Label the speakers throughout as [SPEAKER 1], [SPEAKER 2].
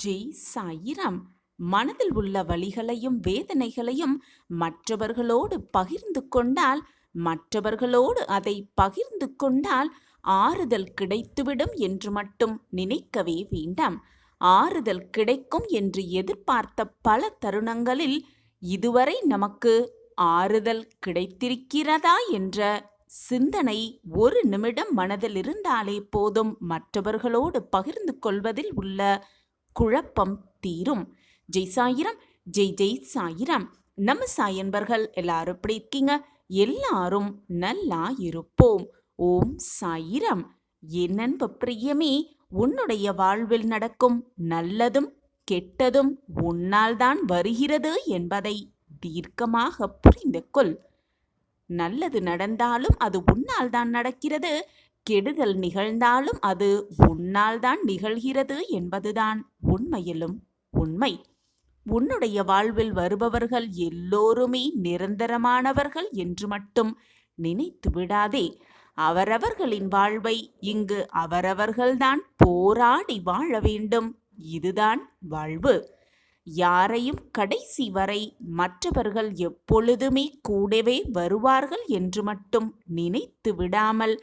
[SPEAKER 1] ஜெய் சாயிராம். மனதில் உள்ள வலிகளையும் வேதனைகளையும் மற்றவர்களோடு பகிர்ந்து கொண்டால், மற்றவர்களோடு அதை பகிர்ந்து கொண்டால் ஆறுதல் கிடைத்துவிடும் என்று மட்டும் நினைக்கவே வேண்டாம். ஆறுதல் கிடைக்கும் என்று எதிர்பார்த்த பல தருணங்களில் இதுவரை நமக்கு ஆறுதல் கிடைத்திருக்கிறதா என்ற சிந்தனை ஒரு நிமிடம் மனதில் இருந்தாலே போதும், மற்றவர்களோடு பகிர்ந்து கொள்வதில் உள்ள குழப்பம் தீரும். ஜெய் சாயிரம். ஜெய் ஜெய் சாயிரம். நம்ம சாயன்பர்கள் எல்லாரும் எப்படி இருக்கீங்க? எல்லாரும் நல்லா இருப்போம். ஓம் சாயிரம். என் அன்பு பிரியமே, உன்னுடைய வாழ்வில் நடக்கும் நல்லதும் கெட்டதும் உன்னால் தான் வருகிறது என்பதை தீர்க்கமாக புரிந்து கொள். நல்லது நடந்தாலும் அது உன்னால் தான் நடக்கிறது, கெடுதல் நிகழ்ந்தாலும் அது உன்னால் தான் நிகழ்கிறது என்பதுதான் உண்மையிலும் உண்மை. உன்னுடைய வாழ்வில் வருபவர்கள் எல்லோருமே நிரந்தரமானவர்கள் என்று மட்டும் நினைத்து விடாதே. அவரவர்களின் வாழ்வை இங்கு அவரவர்கள்தான் போராடி வாழ வேண்டும். இதுதான் வாழ்வு. யாரையும் கடைசி வரை மற்றவர்கள் எப்பொழுதுமே கூடவே வருவார்கள் என்று மட்டும் நினைத்து விடாமல்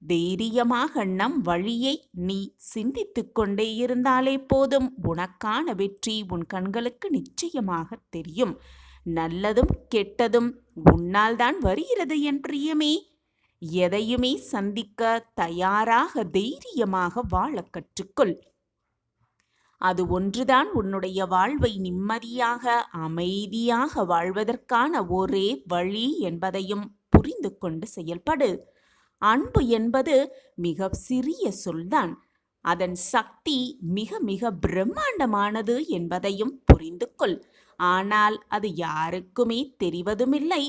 [SPEAKER 1] தைரியமாக நம் வழியை நீ சிந்தித்து கொண்டே இருந்தாலே போதும், உனக்கான வெற்றி உன் கண்களுக்கு நிச்சயமாக தெரியும். நல்லதும் கெட்டதும் உன்னால் தான் வருகிறது என் பிரியமே. எதையுமே சந்திக்க தயாராக தைரியமாக வாழ கற்றுக்கொள். அது ஒன்றுதான் உன்னுடைய வாழ்வை நிம்மதியாக அமைதியாக வாழ்வதற்கான ஒரே வழி என்பதையும் புரிந்து கொண்டு செயல்படு. அன்பு என்பது மிக சிறிய சொல்தான். அதன் சக்தி மிக மிக பிரம்மாண்டமானது என்பதையும் புரிந்து கொள். ஆனால் அது யாருக்குமே தெரிவதுமில்லை,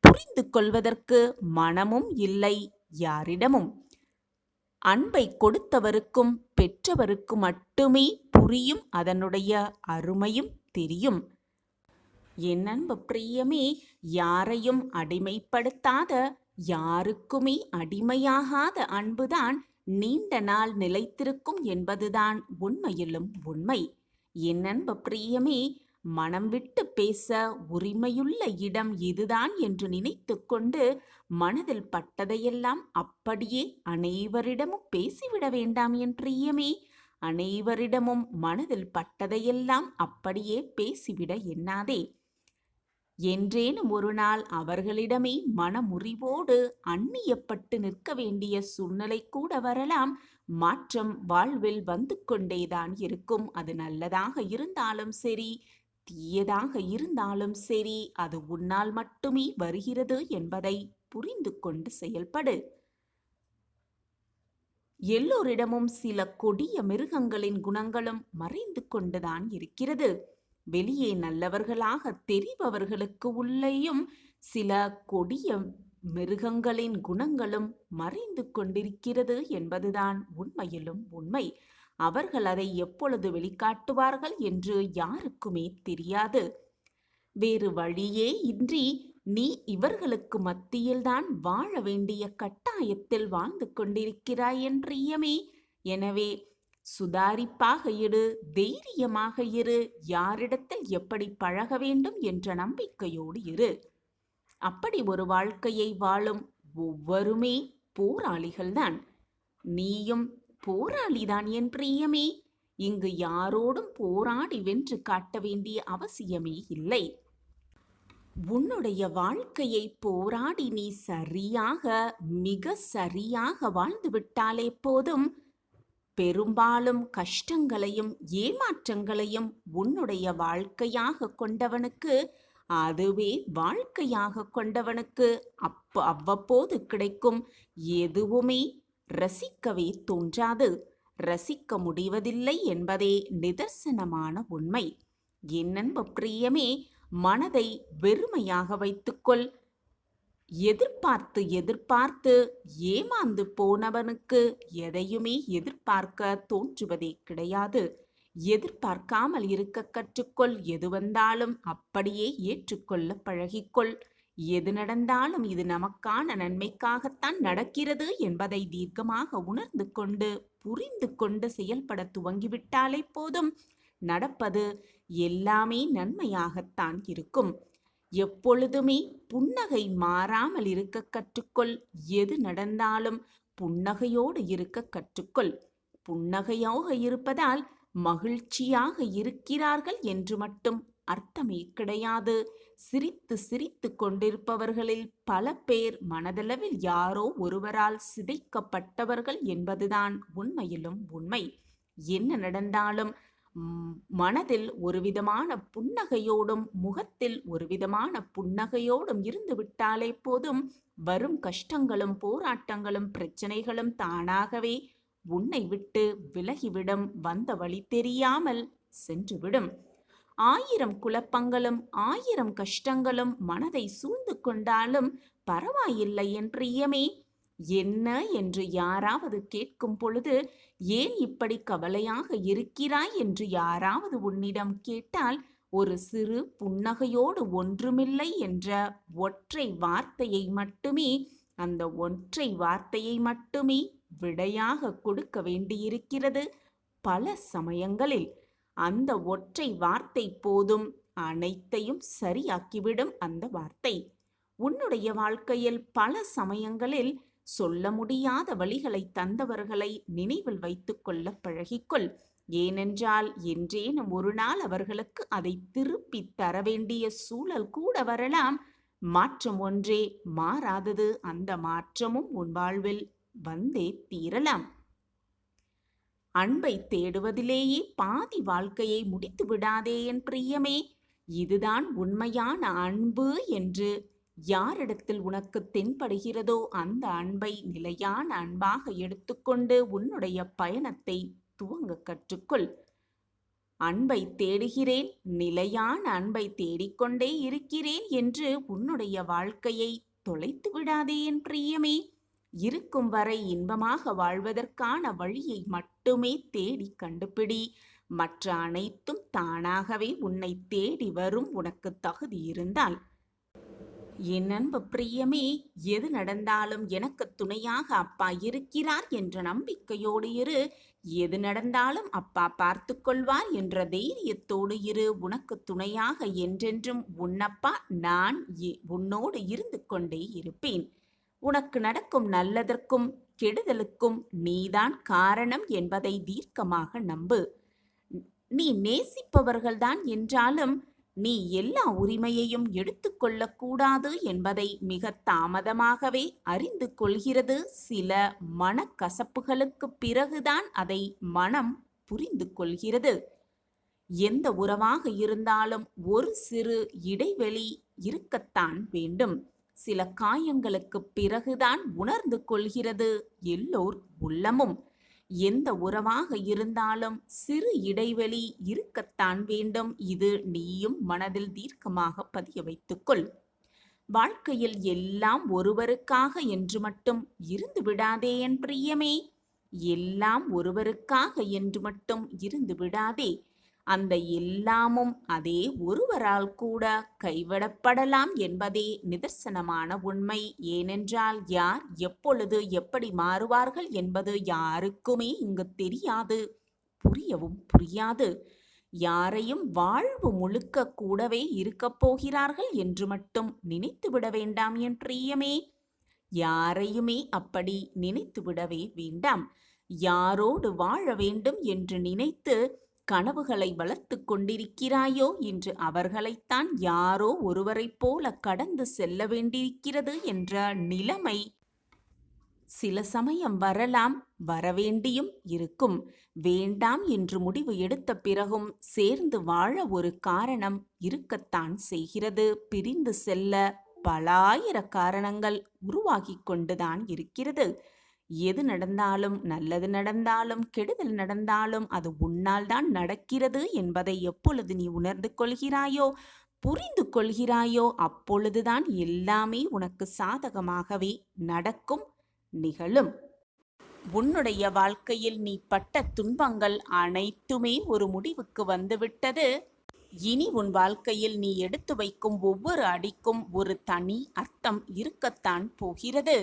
[SPEAKER 1] புரிந்து கொள்வதற்கு மனமும் இல்லை யாரிடமும். அன்பை கொடுத்தவருக்கும் பெற்றவருக்கும் மட்டுமே புரியும், அதனுடைய அருமையும் தெரியும். என் அன்பு பிரியமே, யாரையும் அடிமைப்படுத்தாத, யாருக்குமே அடிமையாகாத அன்புதான் நீண்ட நாள் நிலைத்திருக்கும் என்பதுதான் உண்மையிலும் உண்மை. என் அன்பு பிரியமே, மனம் விட்டு பேச உரிமையுள்ள இடம் இதுதான் என்று நினைத்து கொண்டு மனதில் பட்டதையெல்லாம் அப்படியே அனைவரிடமும் பேசிவிட வேண்டாம் என் பிரியமே. அனைவரிடமும் மனதில் பட்டதையெல்லாம் அப்படியே பேசிவிட எண்ணாதே. என்றேனும் ஒரு நாள் அவர்களிடமே மனமுறிவோடு அந்நியப்பட்டு நிற்க வேண்டிய சூழ்நிலை கூட வரலாம். மாற்றம் வாழ்வில் வந்து கொண்டேதான் இருக்கும். அது நல்லதாக இருந்தாலும் சரி, தீயதாக இருந்தாலும் சரி, அது உன்னால் மட்டுமே வருகிறது என்பதை புரிந்து கொண்டு செயல்படு. எல்லோரிடமும் சில கொடிய மிருகங்களின் குணங்களும் மறைந்து கொண்டுதான் இருக்கிறது. வெளியே நல்லவர்களாக தெரிபவர்களுக்கு உள்ளேயும் சில கொடிய மிருகங்களின் குணங்களும் மறைந்து கொண்டிருக்கிறது என்பதுதான் உண்மையிலும் உண்மை. அவர்கள் அதை எப்பொழுது வெளிக்காட்டுவார்கள் என்று யாருக்குமே தெரியாது. வேறு வழியே இன்றி நீ இவர்களுக்கு மத்தியில்தான் வாழ வேண்டிய கட்டாயத்தில் வாழ்ந்து கொண்டிருக்கிறாய் என் பிரியமே. எனவே சுதாரிப்பாக இரு, தைரியமாக இரு, யாரிடத்தில் எப்படி பழக வேண்டும் என்ற நம்பிக்கையோடு இரு. அப்படி ஒரு வாழ்க்கையை வாழும் ஒவ்வொருமே போராளிகள்தான். நீயும் போராளிதான் என் பிரியமே. இங்கு யாரோடும் போராடி வென்று காட்ட வேண்டிய அவசியமே இல்லை. உன்னுடைய வாழ்க்கையை போராடி நீ சரியாக, மிக சரியாக வாழ்ந்து விட்டாலே போதும், பெரும்பாலும் கஷ்டங்களையும் ஏமாற்றங்களையும் உன்னுடைய வாழ்க்கையாக கொண்டவனுக்கு, அதுவே வாழ்க்கையாக கொண்டவனுக்கு அவ்வப்போது கிடைக்கும் எதுவுமே ரசிக்கவே தோன்றாது. ரசிக்க முடிவதில்லை என்பதே நிதர்சனமான உண்மை. என் அன்பு பிரியமே, மனதை வெறுமையாக வைத்துக்கொள். எதிர்பார்த்து எதிர்பார்த்து ஏமாந்து போனவனுக்கு எதையுமே எதிர்பார்க்க தோன்றுவதே கிடையாது. எதிர்பார்க்காமல் இருக்க கற்றுக்கொள். எது வந்தாலும் அப்படியே ஏற்றுக்கொள்ள பழகிக்கொள். எது நடந்தாலும் இது நமக்கான நன்மைக்காகத்தான் நடக்கிறது என்பதை தீர்க்கமாக உணர்ந்து கொண்டு புரிந்து கொண்டு செயல்பட துவங்கிவிட்டாலே போதும், நடப்பது எல்லாமே நன்மையாகத்தான் இருக்கும். எப்பொழுதுமே புன்னகை மாறாமல் இருக்க கற்றுக்கொள். எது நடந்தாலும் புன்னகையோடு இருக்க கற்றுக்கொள். புன்னகையாக இருப்பதால் மகிழ்ச்சியாக இருக்கிறார்கள் என்று மட்டும் அர்த்தமே கிடையாது. சிரித்து சிரித்து கொண்டிருப்பவர்களில் பல பேர் மனதளவில் யாரோ ஒருவரால் சிதைக்கப்பட்டவர்கள் என்பதுதான் உண்மையிலும் உண்மை. என்ன நடந்தாலும் மனதில் ஒரு விதமான புன்னகையோடும் முகத்தில் ஒரு விதமான புன்னகையோடும் இருந்து விட்டாலே போதும், வரும் கஷ்டங்களும் போராட்டங்களும் பிரச்சனைகளும் தானாகவே உன்னை விட்டு விலகிவிடும். வந்த வழி தெரியாமல் சென்றுவிடும். 1000 குழப்பங்களும் 1000 கஷ்டங்களும் மனதை சூழ்ந்து கொண்டாலும் பரவாயில்லை என் பிரியமே. என்ன என்று யாராவது கேட்கும் பொழுது, ஏன் இப்படி கவலையாக இருக்கிறாய் என்று யாராவது உன்னிடம் கேட்டால், ஒரு சிறு புன்னகையோடு ஒன்றுமில்லை என்ற ஒற்றை வார்த்தையை மட்டுமே, அந்த ஒற்றை வார்த்தையை மட்டுமே விடையாக கொடுக்க வேண்டியிருக்கிறது பல சமயங்களில். அந்த ஒற்றை வார்த்தை போதும், அனைத்தையும் சரியாக்கிவிடும் அந்த வார்த்தை. உன்னுடைய வாழ்க்கையில் பல சமயங்களில் சொல்ல முடியாத வழிகளை தந்தவர்களை நினைவில் வைத்துக் கொள்ள பழகிக்கொள். ஏனென்றால் என்றேனும் ஒரு நாள் அவர்களுக்கு அதை திருப்பி தர வேண்டிய சூழல் கூட வரலாம். மாற்றம் ஒன்றே மாறாதது. அந்த மாற்றமும் உன் வாழ்வில் வந்தே தீரலாம். அன்பை தேடுவதிலேயே பாதி வாழ்க்கையை முடித்து விடாதே என் பிரியமே. இதுதான் உண்மையான அன்பு என்று யாரிடத்தில் உனக்கு தென்படுகிறதோ அந்த அன்பை நிலையான அன்பாக எடுத்துக்கொண்டு உன்னுடைய பயணத்தை துவங்க கற்றுக்கொள். அன்பை தேடுகிறேன், நிலையான அன்பை தேடிக்கொண்டே இருக்கிறேன் என்று உன்னுடைய வாழ்க்கையை தொலைத்து விடாதே என் பிரியமே. இருக்கும் வரை இன்பமாக வாழ்வதற்கான வழியை மட்டுமே தேடி கண்டுபிடி. மற்ற அனைத்தும் தானாகவே உன்னை தேடி வரும். உனக்கு தகுதி இருந்தால். என் அன்பு பிரியமே, எது நடந்தாலும் எனக்கு துணையாக அப்பா இருக்கிறார் என்ற நம்பிக்கையோடு இரு. எது நடந்தாலும் அப்பா பார்த்து கொள்வார் என்ற தைரியத்தோடு இரு. உனக்கு துணையாக என்றென்றும் உன்னப்பா நான் உன்னோடு இருந்து கொண்டே இருப்பேன். உனக்கு நடக்கும் நல்லதற்கும் கெடுதலுக்கும் நீதான் காரணம் என்பதை தீர்க்கமாக நம்பு. நீ நேசிப்பவர்கள்தான் என்றாலும் நீ எல்லா உரிமையையும் எடுத்துக்கொள்ளக்கூடாது என்பதை மிக தாமதமாகவே அறிந்து கொள்கிறது. சில மனக்கசப்புகளுக்கு பிறகுதான் அதை மனம் புரிந்து கொள்கிறது. எந்த உறவாக இருந்தாலும் ஒரு சிறு இடைவெளி இருக்கத்தான் வேண்டும். சில காயங்களுக்கு பிறகுதான் உணர்ந்து கொள்கிறது எல்லோர் உள்ளமும். எந்த உறவாக இருந்தாலும் சிறு இடைவெளி இருக்கத்தான் வேண்டும். இது நீயும் மனதில் தீர்க்கமாக பதிய வைத்துக்கொள். வாழ்க்கையில் எல்லாம் ஒருவருக்காக என்று மட்டும் இருந்து விடாதே என் பிரியமே. எல்லாம் ஒருவருக்காக என்று மட்டும் இருந்து விடாதே. அந்த எல்லாமும் அதே ஒருவரால் கூட கைவிடப்படலாம் என்பதே நிதர்சனமான உண்மை. ஏனென்றால் யார் எப்பொழுது எப்படி மாறுவார்கள் என்பது யாருக்குமே இங்கு தெரியாது, புரியவும் புரியாது. யாரையும் வாழ்வு முழுக்க கூடவே இருக்கப் போகிறார்கள் என்று மட்டும் நினைத்து விட வேண்டாம் என் பிரியமே. யாரையுமே அப்படி நினைத்து விடவே வேண்டாம். யாரோடு வாழ வேண்டும் என்று நினைத்து கனவுகளை வளர்த்து கொண்டிருக்கிறாயோ, இன்று அவர்களைத்தான் யாரோ ஒருவரைப் போல கடந்து செல்ல வேண்டியிருக்கிறது என்ற நிலைமை சில சமயம் வரலாம், வரவேண்டியும் இருக்கும். வேண்டாம் என்று முடிவு எடுத்த பிறகும் சேர்ந்து வாழ ஒரு காரணம் இருக்கத்தான் செய்கிறது. பிரிந்து செல்ல பலாயிர காரணங்கள் உருவாகி கொண்டுதான் இருக்கிறது. எது நடந்தாலும், நல்லது நடந்தாலும் கெடுதல் நடந்தாலும் அது உன்னால் தான் நடக்கிறது என்பதை எப்பொழுது நீ உணர்ந்து கொள்கிறாயோ, புரிந்து கொள்கிறாயோ, அப்பொழுதுதான் எல்லாமே உனக்கு சாதகமாகவே நடக்கும், நிகழும். உன்னுடைய வாழ்க்கையில் நீ பட்ட துன்பங்கள் அனைத்துமே ஒரு முடிவுக்கு வந்துவிட்டது. இனி உன் வாழ்க்கையில் நீ எடுத்து வைக்கும் ஒவ்வொரு அடிக்கும் ஒரு தனி அர்த்தம் இருக்கத்தான் போகிறது.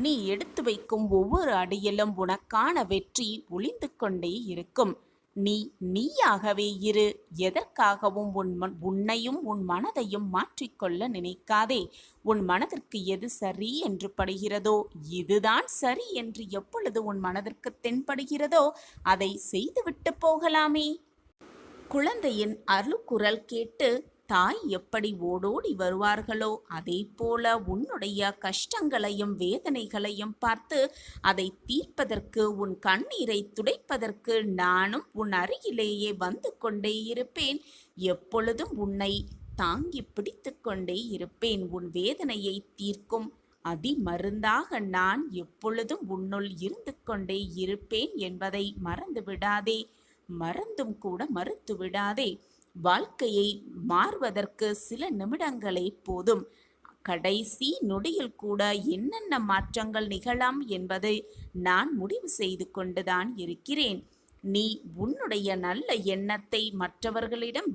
[SPEAKER 1] நீ எடுத்து வைக்கும் ஒவ்வொரு அடியிலும் உனக்கான வெற்றி ஒளிந்து கொண்டே இருக்கும். நீ நீயாகவே இரு. எதற்காகவும் உன்னையும் உன் மனதையும் மாற்றிக்கொள்ள நினைக்காதே. உன் மனதிற்கு எது சரி என்று படுகிறதோ, இதுதான் சரி என்று எப்பொழுது உன் மனதிற்கு தென்படுகிறதோ அதை செய்துவிட்டு போகலாமே. குழந்தையின் அருளுக்குரல் கேட்டு தாய் எப்படி ஓடோடி வருவார்களோ அதே போல உன்னுடைய கஷ்டங்களையும் வேதனைகளையும் பார்த்து அதை தீர்ப்பதற்கு, உன் கண்ணீரை துடைப்பதற்கு நானும் உன் அருகிலேயே வந்து கொண்டே இருப்பேன். எப்பொழுதும் உன்னை தாங்கி பிடித்து கொண்டே இருப்பேன். உன் வேதனையை தீர்க்கும் மருந்தாக நான் எப்பொழுதும் உன்னுள் இருந்து கொண்டே இருப்பேன் என்பதை மறந்து விடாதே. மறந்தும் கூட மறுத்து விடாதே. வாழ்க்கையை மாறுவதற்கு சில நிமிடங்களே போதும். கடைசி நொடியில் கூட என்னென்ன மாற்றங்கள் நிகழலாம் என்பதை நான் முடிவு செய்து கொண்டுதான் இருக்கிறேன். நீ உன்னுடைய நல்ல எண்ணத்தை மற்றவர்களிடம்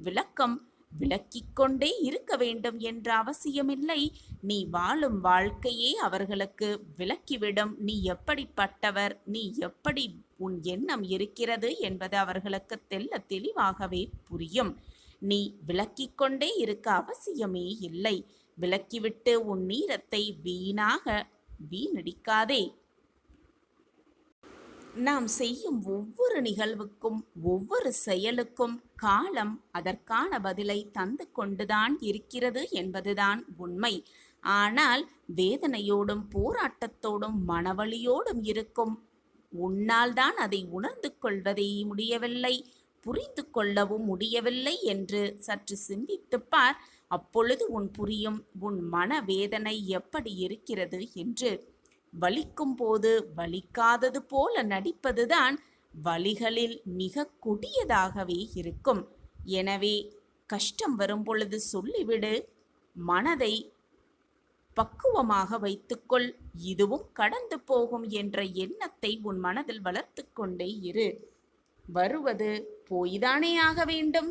[SPEAKER 1] விளக்கிக் கொண்டே இருக்க வேண்டும் என்ற அவசியமில்லை. நீ வாழும் வாழ்க்கையே அவர்களுக்கு விளக்கிவிடும். நீ எப்படிப்பட்டவர், நீ எப்படி உன் எண்ணம் இருக்கிறது என்பது அவர்களுக்கு தெல்ல தெளிவாகவே புரியும். நீ விளக்கிக் கொண்டே இருக்க அவசியமே இல்லை. விளக்கிவிட்டு உன் நீரத்தை வீணடிக்காதே. நாம் செய்யும் ஒவ்வொரு நிகழ்வுக்கும், ஒவ்வொரு செயலுக்கும் காலம் அதற்கான பதிலை தந்து கொண்டுதான் இருக்கிறது என்பதுதான் உண்மை. ஆனால் வேதனையோடும் போராட்டத்தோடும் மனவலியோடும் இருக்கும் உன்னால் தான் அதை உணர்ந்து கொள்வதே முடியவில்லை, புரிந்து கொள்ளவும் முடியவில்லை என்று சற்று சிந்தித்துப்பார். அப்பொழுது புரியும் உன் மனவேதனை எப்படி இருக்கிறது என்று. வலிக்கும் போது வலிக்காதது போல நடிப்பதுதான் வலிகளில் மிக கொடியதாகவே இருக்கும். எனவே கஷ்டம் வரும் பொழுது சொல்லிவிடு. மனதை பக்குவமாக வைத்துக்கொள். இதுவும் கடந்து போகும் என்ற எண்ணத்தை உன் மனதில் வளர்த்து கொண்டே இரு. வருவது போய்தானே ஆக வேண்டும்.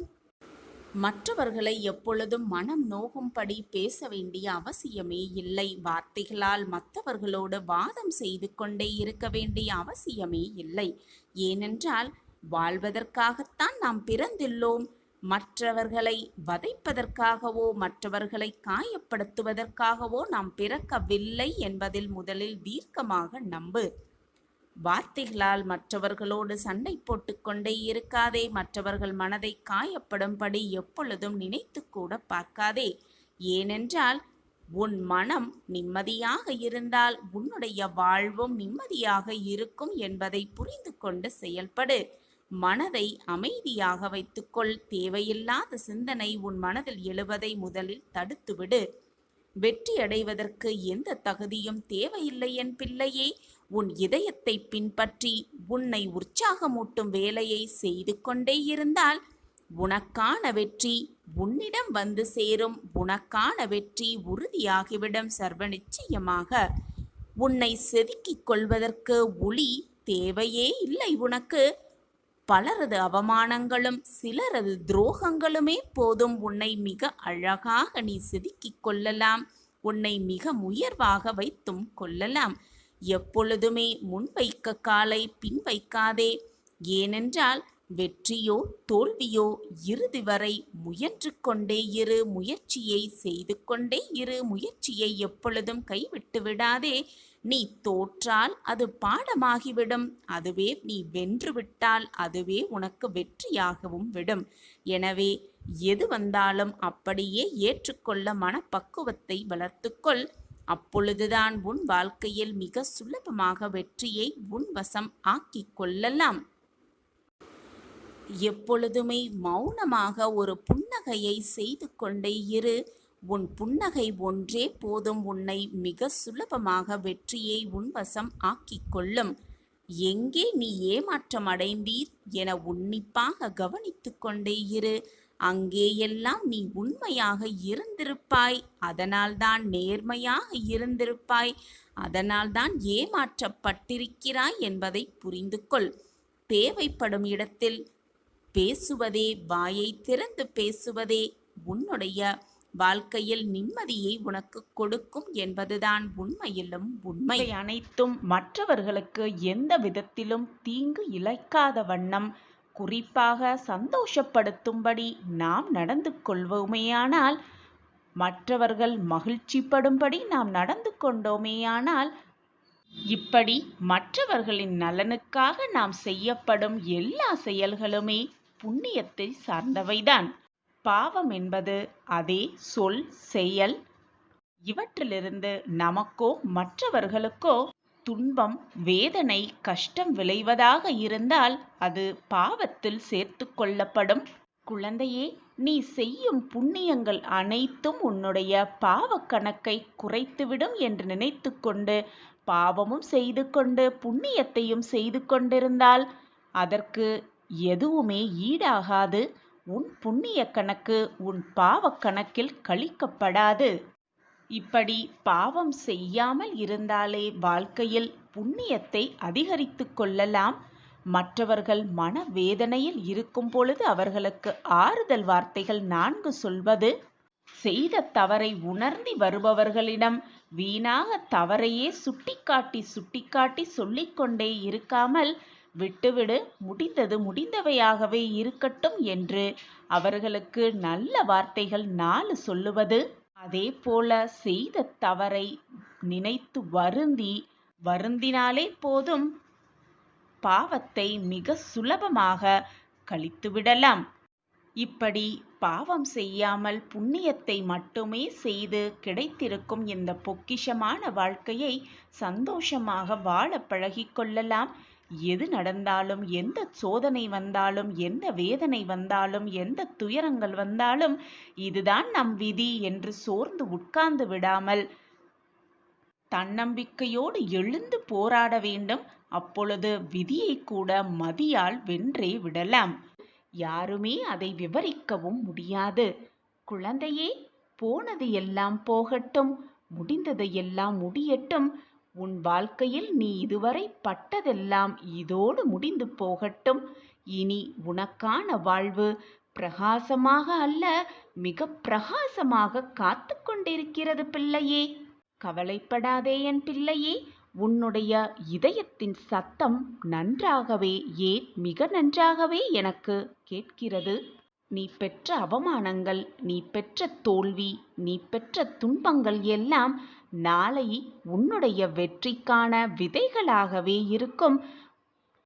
[SPEAKER 1] மற்றவர்களை எப்பொழுதும் மனம் நோகும்படி பேச வேண்டிய அவசியமே இல்லை. வார்த்தைகளால் மற்றவர்களோடு வாதம் செய்து கொண்டே இருக்க வேண்டிய அவசியமே இல்லை. ஏனென்றால் வாழ்வதற்காகத்தான் நாம் பிறந்துள்ளோம். மற்றவர்களை வதைப்பதற்காகவோ மற்றவர்களை காயப்படுத்துவதற்காகவோ நாம் பிறக்கவில்லை என்பதில் முதலில் தீர்க்கமாக நம்பு. வார்த்தைகளால் மற்றவர்களோடு சண்டை போட்டுக்கொண்டே இருக்காதே. மற்றவர்கள் மனதை காயப்படும்படி எப்பொழுதும் நினைத்து கூட பார்க்காதே. ஏனென்றால் உன் மனம் நிம்மதியாக இருந்தால் உன்னுடைய வாழ்வும் நிம்மதியாக இருக்கும் என்பதை புரிந்து கொண்டு செயல்படு. மனதை அமைதியாக வைத்துக்கொள். தேவையில்லாத சிந்தனை உன் மனதில் எழுவதை முதலில் தடுத்துவிடு. வெற்றி அடைவதற்கு எந்த தகுதியும் தேவையில்லை என் பிள்ளையே. உன் இதயத்தை பின்பற்றி உன்னை உற்சாகமூட்டும் வேலையை செய்து கொண்டே இருந்தால் உனக்கான வெற்றி உன்னிடம் வந்து சேரும். உனக்கான வெற்றி உறுதியாகிவிடும் சர்வ நிச்சயமாக. உன்னை செதுக்கிக் கொள்வதற்கு ஒளி தேவையே இல்லை உனக்கு. பலரது அவமானங்களும் சிலரது துரோகங்களுமே போதும். உன்னை மிக அழகாக நீ செதுக்கிக் கொள்ளலாம். உன்னை மிக உயர்வாக வைத்தும் கொள்ளலாம். எப்பொழுதுமே முன்வைக்க காலை பின் வைக்காதே. ஏனென்றால் வெற்றியோ தோல்வியோ இறுதி வரை முயன்று கொண்டே இரு. முயற்சியை செய்து கொண்டே இரு. முயற்சியை எப்பொழுதும் கைவிட்டு விடாதே. நீ தோற்றால் அது பாடமாகிவிடும். அதுவே நீ வென்றுவிட்டால் அதுவே உனக்கு வெற்றியாகவும் விடும். எனவே எது வந்தாலும் அப்படியே ஏற்றுக்கொள்ள மனப்பக்குவத்தை வளர்த்துக்கொள். அப்பொழுதுதான் உன் வாழ்க்கையில் மிக சுலபமாக வெற்றியை உன் வசம் ஆக்கிக் கொள்ளலாம். எப்பொழுதுமே மௌனமாக ஒரு புன்னகையை செய்து கொண்டே இரு. உன் புன்னகை ஒன்றே போதும் உன்னை மிக சுலபமாக வெற்றியை உன் வசம் ஆக்கிக் கொள்ளும். எங்கே நீ ஏமாற்றம் அடைந்தீர் என உன்னிப்பாக கவனித்து கொண்டே இரு. அங்கேயெல்லாம் நீ உண்மையாக இருந்திருப்பாய். அதனால்தான் நேர்மையாக இருந்திருப்பாய். அதனால்தான் ஏமாற்றப்பட்டிருக்கிறாய் என்பதை புரிந்து கொள். தேவைப்படும் இடத்தில் பேசுவதே, வாயை திறந்து பேசுவதே உன்னுடைய வாழ்க்கையில் நிம்மதியை உனக்கு கொடுக்கும் என்பதுதான் உண்மையிலும் உண்மை. அனைத்தும் மற்றவர்களுக்கு எந்த விதத்திலும் தீங்கு இழைக்காத வண்ணம் குறிப்பாக சந்தோஷப்படுத்தும்படி நாம் நடந்து கொள்வோமேயானால், மற்றவர்கள் மகிழ்ச்சிப்படும்படி நாம் நடந்து கொண்டோமேயானால், இப்படி மற்றவர்களின் நலனுக்காக நாம் செய்யப்படும் எல்லா செயல்களுமே புண்ணியத்தை சார்ந்தவைதான். பாவம் என்பது அதே சொல், செயல் இவற்றிலிருந்து நமக்கோ மற்றவர்களுக்கோ துன்பம், வேதனை, கஷ்டம் விளைவதாக இருந்தால் அது பாவத்தில் சேர்த்து கொள்ளப்படும். குழந்தையே, நீ செய்யும் புண்ணியங்கள் அனைத்தும் உன்னுடைய பாவக் கணக்கை குறைத்துவிடும் என்று நினைத்து கொண்டு பாவமும் செய்து கொண்டு புண்ணியத்தையும் செய்து கொண்டிருந்தால் அதற்கு எதுவுமே ஈடாகாது. உன் புண்ணிய கணக்கு உன் பாவக் கணக்கில் கழிக்கப்படாது. இப்படி பாவம் செய்யாமல் இருந்தாலே வாழ்க்கையில் புண்ணியத்தை அதிகரித்து கொள்ளலாம். மற்றவர்கள் மனவேதனையில் இருக்கும் பொழுது அவர்களுக்கு ஆறுதல் வார்த்தைகள் 4 சொல்வது, செய்த தவறை உணர்ந்து வருபவர்களிடம் வீணாக தவறையே சுட்டிக்காட்டி சுட்டிக்காட்டி சொல்லிக்கொண்டே இருக்காமல் விட்டுவிடு, முடிந்தது முடிந்தவையாகவே இருக்கட்டும் என்று அவர்களுக்கு நல்ல வார்த்தைகள் 4 சொல்லுவது. அதே போல செய்த தவறை நினைத்து வருந்தினாலே போதும், பாவத்தை மிக சுலபமாக கழித்துவிடலாம். இப்படி பாவம் செய்யாமல் புண்ணியத்தை மட்டுமே செய்து கிடைத்திருக்கும் இந்த பொக்கிஷமான வாழ்க்கையை சந்தோஷமாக வாழ பழகிக்கொள்ளலாம். எது நடந்தாலும், எந்த சோதனை வந்தாலும், எந்த வேதனை வந்தாலும், எந்த துயரங்கள் வந்தாலும் இதுதான் நம் விதி என்று சோர்ந்து உட்கார்ந்து விடாமல் தன்னம்பிக்கையோடு எழுந்து போராட வேண்டும். அப்பொழுது விதியை கூட மதியால் வென்றே விடலாம். யாருமே அதை விவரிக்கவும் முடியாது. குழந்தையே, போனது எல்லாம் போகட்டும், முடிந்தது எல்லாம் முடியட்டும். உன் வாழ்க்கையில் நீ இதுவரை பட்டதெல்லாம் இதோடு முடிந்து போகட்டும். இனி உனக்கான வாழ்வு பிரகாசமாக அல்ல, மிக பிரகாசமாக காத்து கொண்டிருக்கிறது பிள்ளையே. கவலைப்படாதே என் பிள்ளையே. உன்னுடைய இதயத்தின் சத்தம் நன்றாகவே, ஏன் மிக நன்றாகவே எனக்கு கேட்கிறது. நீ பெற்ற அவமானங்கள், நீ பெற்ற தோல்வி, நீ பெற்ற துன்பங்கள் எல்லாம் நாளை உன்னுடைய வெற்றிக்கான விதைகளாகவே இருக்கும்,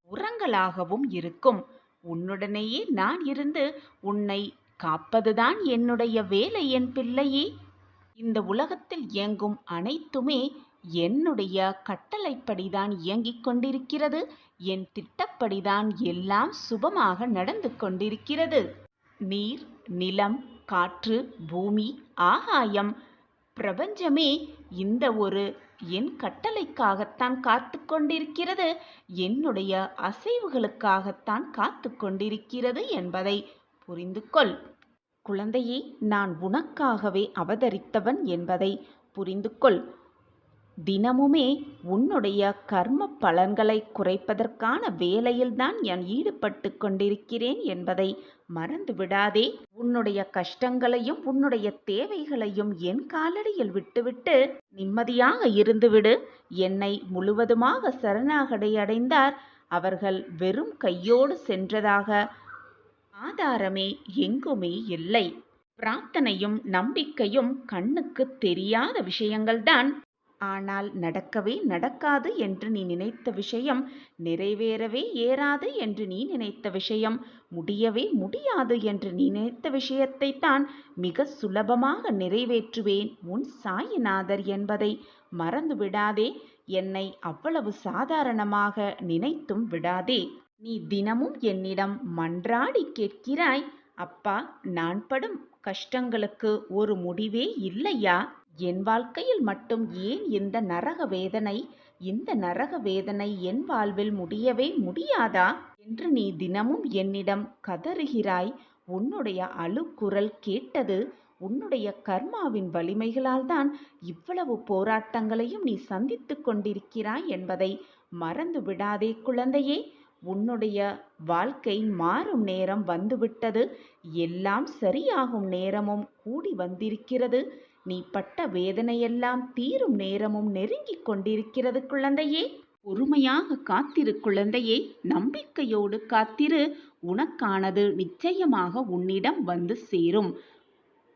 [SPEAKER 1] உரங்களாகவும் இருக்கும். உன்னுடனேயே நான் இருந்து உன்னை காப்பதுதான் என்னுடைய வேலை என் பிள்ளையே. இந்த உலகத்தில் இயங்கும் அனைத்துமே என்னுடைய கட்டளைப்படிதான் இயங்கிக் கொண்டிருக்கிறது. என் திட்டப்படிதான் எல்லாம் சுபமாக நடந்து கொண்டிருக்கிறது. நீர், நிலம், காற்று, பூமி, ஆகாயம், பிரபஞ்சமே இந்த ஒரு என் கட்டளைக்காகத்தான் காத்து கொண்டிருக்கிறது. என்னுடைய அசைவுகளுக்காகத்தான் காத்து கொண்டிருக்கிறது என்பதை புரிந்து கொள். குழந்தையே, நான் உனக்காகவே அவதரித்தவன் என்பதை புரிந்து கொள். தினமுமே உன்னுடைய கர்ம பலன்களை குறைப்பதற்கான வேலையில்தான் நான் ஈடுபட்டு கொண்டிருக்கிறேன் என்பதை மறந்து விடாதே. உன்னுடைய கஷ்டங்களையும் உன்னுடைய தேவைகளையும் என் காலடியில் விட்டுவிட்டு நிம்மதியாக இருந்துவிடு. என்னை முழுவதுமாக சரணாகதி அடைந்தார் அவர்கள் வெறும் கையோடு சென்றதாக ஆதாரமே எங்குமே இல்லை. பிரார்த்தனையும் நம்பிக்கையும் கண்ணுக்கு தெரியாத விஷயங்கள்தான். ஆனால் நடக்கவே நடக்காது என்று நீ நினைத்த விஷயம், நிறைவேறவே ஏறாது என்று நீ நினைத்த விஷயம், முடியவே முடியாது என்று நீ நினைத்த விஷயத்தை தான் மிக சுலபமாக நிறைவேற்றுவேன் உன் சாயிநாதர் என்பதை மறந்து விடாதே. என்னை அவ்வளவு சாதாரணமாக நினைத்தும் விடாதே. நீ தினமும் என்னிடம் மன்றாடி கேட்கிறாய், அப்பா, நான் படும் கஷ்டங்களுக்கு ஒரு முடிவே இல்லையா? என் வாழ்க்கையில் மட்டும் ஏன் இந்த நரக வேதனை? இந்த நரக வேதனை என் வாழ்வில் முடியவே முடியாதா என்று நீ தினமும் என்னிடம் கதறுகிறாய். உன்னுடைய அழுக்குரல் கேட்டது உன்னுடைய கர்மாவின் வலிமைகளால் தான் இவ்வளவு போராட்டங்களையும் நீ சந்தித்து கொண்டிருக்கிறாய் என்பதை மறந்து விடாதே குழந்தையே. உன்னுடைய வாழ்க்கை மாறும் நேரம் வந்துவிட்டது. எல்லாம் சரியாகும் நேரமும் கூடி வந்திருக்கிறது. நீ பட்ட வேதனையெல்லாம் தீரும் நேரமும் நெருங்கிக் கொண்டிருக்கிறது குழந்தையே. பொறுமையாக காத்திரு குழந்தையே, நம்பிக்கையோடு காத்திரு. உனக்கானது நிச்சயமாக உன்னிடம் வந்து சேரும்.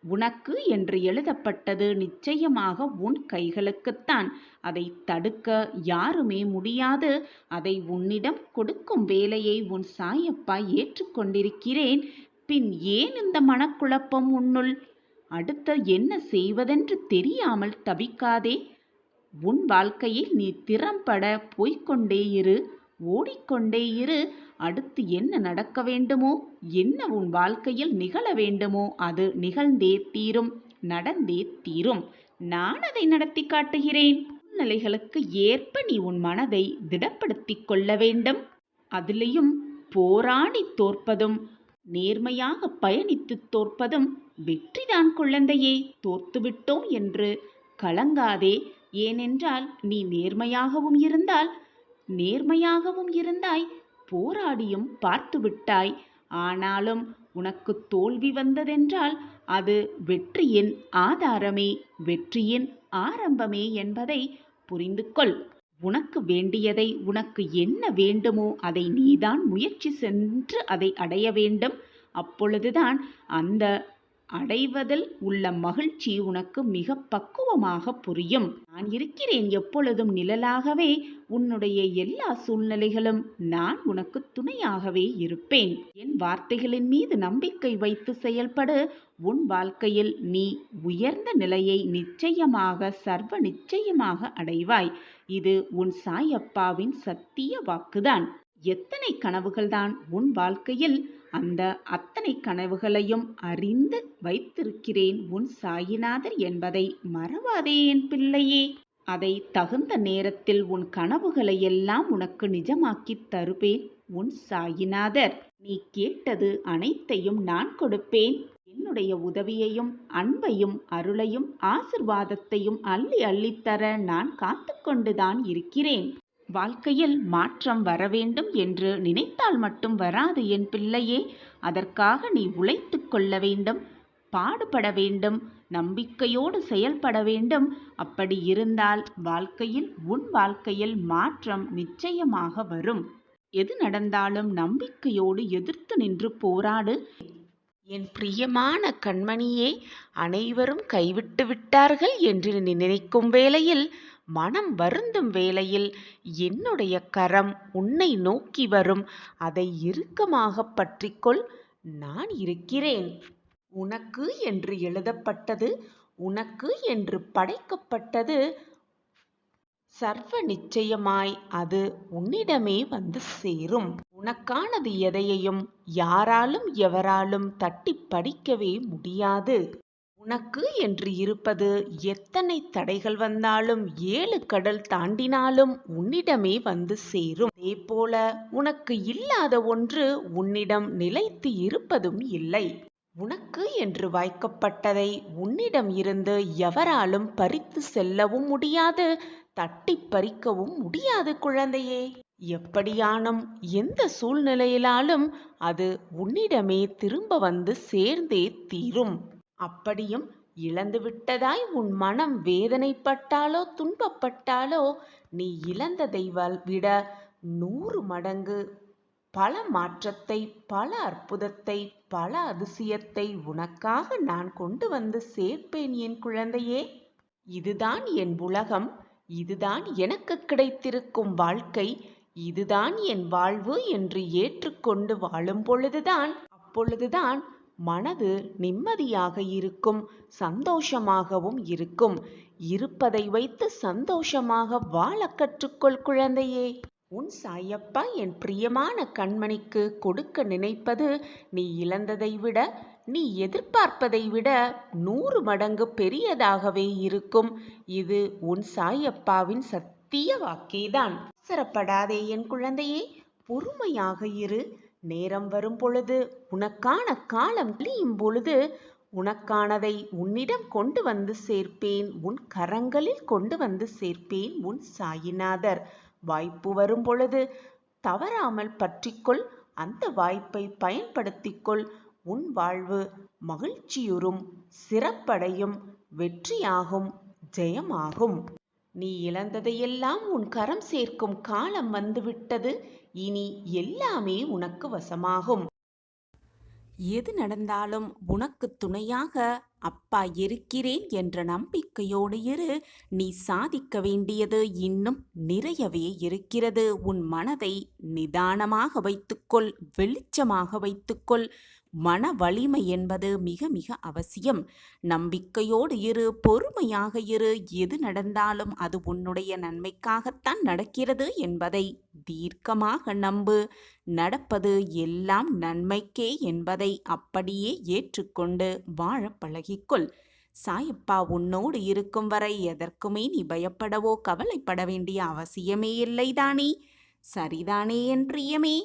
[SPEAKER 1] உனக்கு என்று எழுதப்பட்டது நிச்சயமாக உன் கைகளுக்குத்தான். அதை தடுக்க யாருமே முடியாது. அதை உன்னிடம் கொடுக்கும் வேலையை உன் சாயப்பா ஏற்றுக்கொண்டிருக்கிறேன். பின் ஏன் இந்த மனக்குழப்பம் உன்னுள்? அடுத்து என்ன செய்வதென்று தெரியாமல் தவிக்காதே. உன் வாழ்க்கையில் நீ திறம்பட போய்க்கொண்டே இரு, ஓடிக்கொண்டே இரு. அடுத்து என்ன நடக்க வேண்டுமோ, என்ன உன் வாழ்க்கையில் நிகழ வேண்டுமோ அது நிகழ்ந்தே தீரும், நடந்தே தீரும். நான் அதை நடத்தி காட்டுகிறேன். சூழ்நிலைகளுக்கு ஏற்ப நீ உன் மனதை திடப்படுத்திக் கொள்ள வேண்டும். அதிலையும் போராடி தோற்பதும் நேர்மையாக பயணித்து தோற்பதும் வெற்றிதான் குழந்தையே. தோர்த்துவிட்டோம் என்று கலங்காதே. ஏனென்றால் நீ நேர்மையாகவும் இருந்தாய், போராடியும் பார்த்து விட்டாய். ஆனாலும் உனக்கு தோல்வி வந்ததென்றால் அது வெற்றியின் ஆதாரமே, வெற்றியின் ஆரம்பமே என்பதை புரிந்து கொள். உனக்கு வேண்டியதை, உனக்கு என்ன வேண்டுமோ அதை நீதான் முயற்சி சென்று அதை அடைய வேண்டும். அப்பொழுதுதான் அந்த அடைவதில் உள்ள மகிழ்ச்சி உனக்கு மிக பக்குவமாக புரியும். நான் இருக்கிறேன் எப்பொழுதும் நிழலாகவே. உன்னுடைய எல்லா சூழ்நிலைகளும் நான் உனக்கு துணையாகவே இருப்பேன். என் வார்த்தைகளின் மீது நம்பிக்கை வைத்து செயல்படு. உன் வாழ்க்கையில் நீ உயர்ந்த நிலையை நிச்சயமாக, சர்வ நிச்சயமாக அடைவாய். இது உன் சாயப்பாவின் சத்திய வாக்குதான். எத்தனை கனவுகள்தான் உன் வாழ்க்கையில், அந்த அத்தனை கனவுகளையும் அறிந்து வைத்திருக்கிறேன் உன் சாயிநாதர் என்பதை மறவாதே என் பிள்ளையே. அதை தகுந்த நேரத்தில் உன் கனவுகளை எல்லாம் உனக்கு நிஜமாக்கித் தருவேன் உன் சாயிநாதர். நீ கேட்டது அனைத்தையும் நான் கொடுப்பேன். என்னுடைய உதவியையும் அன்பையும் அருளையும் ஆசிர்வாதத்தையும் அள்ளி அள்ளித்தர நான் காத்து கொண்டுதான் இருக்கிறேன். வாழ்க்கையில் மாற்றம் வர வேண்டும் என்று நினைத்தால் மட்டும் வராது என் பிள்ளையே. அதற்காக நீ உழைத்து கொள்ள வேண்டும், பாடுபட வேண்டும், நம்பிக்கையோடு செயல்பட வேண்டும். அப்படி இருந்தால் உன் வாழ்க்கையில் மாற்றம் நிச்சயமாக வரும். எது நடந்தாலும் நம்பிக்கையோடு எதிர்த்து நின்று போராடு. என் பிரியமான கண்மணியே, அனைவரும் கைவிட்டு விட்டார்கள் என்று நீ நினைக்கும் வேளையில், மனம் வருந்தும் வேளையில் என்னுடைய கரம் உன்னை நோக்கி வரும். அதை இறுக்கமாக பற்றிக்கொள். நான் இருக்கிறேன். உனக்கு என்று எழுதப்பட்டது, உனக்கு என்று படைக்கப்பட்டது சர்வ நிச்சயமாய் அது உன்னிடமே வந்து சேரும். உனக்கானது எதையையும் யாராலும் எவராலும் தட்டி பறிக்கவே முடியாது. உனக்கு என்று இருப்பது எத்தனை தடைகள் வந்தாலும் 7 கடல் தாண்டினாலும் உன்னிடமே வந்து சேரும். அதேபோல உனக்கு இல்லாத ஒன்று உன்னிடம் நிலைத்து இருப்பதும் இல்லை. உனக்கு என்று வாய்க்கப்பட்டதை உன்னிடம் இருந்து எவராலும் பறித்து செல்லவும் முடியாது, தட்டி பறிக்கவும் முடியாது குழந்தையே. எப்படியானும் எந்த சூழ்நிலையிலாலும் அது உன்னிடமே திரும்ப வந்து சேர்ந்தே தீரும். அப்படியும் இழந்துவிட்டதாய் உன் மனம் வேதனைப்பட்டாலோ துன்பப்பட்டாலோ, நீ இழந்ததை விட 100 மடங்கு பல மாற்றத்தை, பல அற்புதத்தை, பல அதிசயத்தை உனக்காக நான் கொண்டு வந்து சேர்ப்பேன் என் குழந்தையே. இதுதான் என் உலகம், இதுதான் எனக்கு கிடைத்திருக்கும் வாழ்க்கை, இதுதான் என் வாழ்வு என்று ஏற்றுக்கொண்டு வாழும் பொழுதுதான், அப்பொழுதுதான் மனது நிம்மதியாக இருக்கும், சந்தோஷமாகவும் இருக்கும். இருப்பதை வைத்து சந்தோஷமாக வாழ கற்றுக்கொள் குழந்தையே. உன் சாயப்பா என் பிரியமான கண்மணிக்கு கொடுக்க நினைப்பது நீ இழந்ததை விட, நீ எதிர்பார்ப்பதை விட 100 மடங்கு பெரியதாகவே இருக்கும். இது உன் சாயப்பாவின் சத்திய வாக்கேதான். அவசரப்படாதே என் குழந்தையே, பொறுமையாக இரு. நேரம் வரும் பொழுது, உனக்கான காலம் கழியும் பொழுது, உனக்கானதை உன்னிடம் கொண்டு வந்து சேர்ப்பேன். உன் கரங்களில் கொண்டு வந்து சேர்ப்பேன் உன் சாயிநாதர். வாய்ப்பு வரும் பொழுது தவறாமல் பற்றிக்கொள். அந்த வாய்ப்பை பயன்படுத்திக்கொள். உன் வாழ்வு மகிழ்ச்சியுறும், சிறப்படையும், வெற்றியாகும், ஜெயமாகும். நீ இழந்ததையெல்லாம் உன் கரம் சேர்க்கும் காலம் வந்துவிட்டது. இனி எல்லாமே உனக்கு வசமாகும். எது நடந்தாலும் உனக்கு துணையாக அப்பா இருக்கிறேன் என்ற நம்பிக்கையோடு இரு. நீ சாதிக்க வேண்டியது இன்னும் நிறையவே இருக்கிறது. உன் மனதை நிதானமாக வைத்துக்கொள், வெளிச்சமாக வைத்துக்கொள். மன வலிமை என்பது மிக மிக அவசியம். நம்பிக்கையோடு இரு, பொறுமையாக இரு. எது நடந்தாலும் அது உன்னுடைய நன்மைக்காகத்தான் நடக்கிறது என்பதை தீர்க்கமாக நம்பு. நடப்பது எல்லாம் நன்மைக்கே என்பதை அப்படியே ஏற்றுக்கொண்டு வாழ பழகிக்கொள். சாயப்பா உன்னோடு இருக்கும் வரை எதற்குமே நீ பயப்படவோ கவலைப்பட வேண்டிய அவசியமே இல்லைதானே? சரிதானே என் பிரியமே?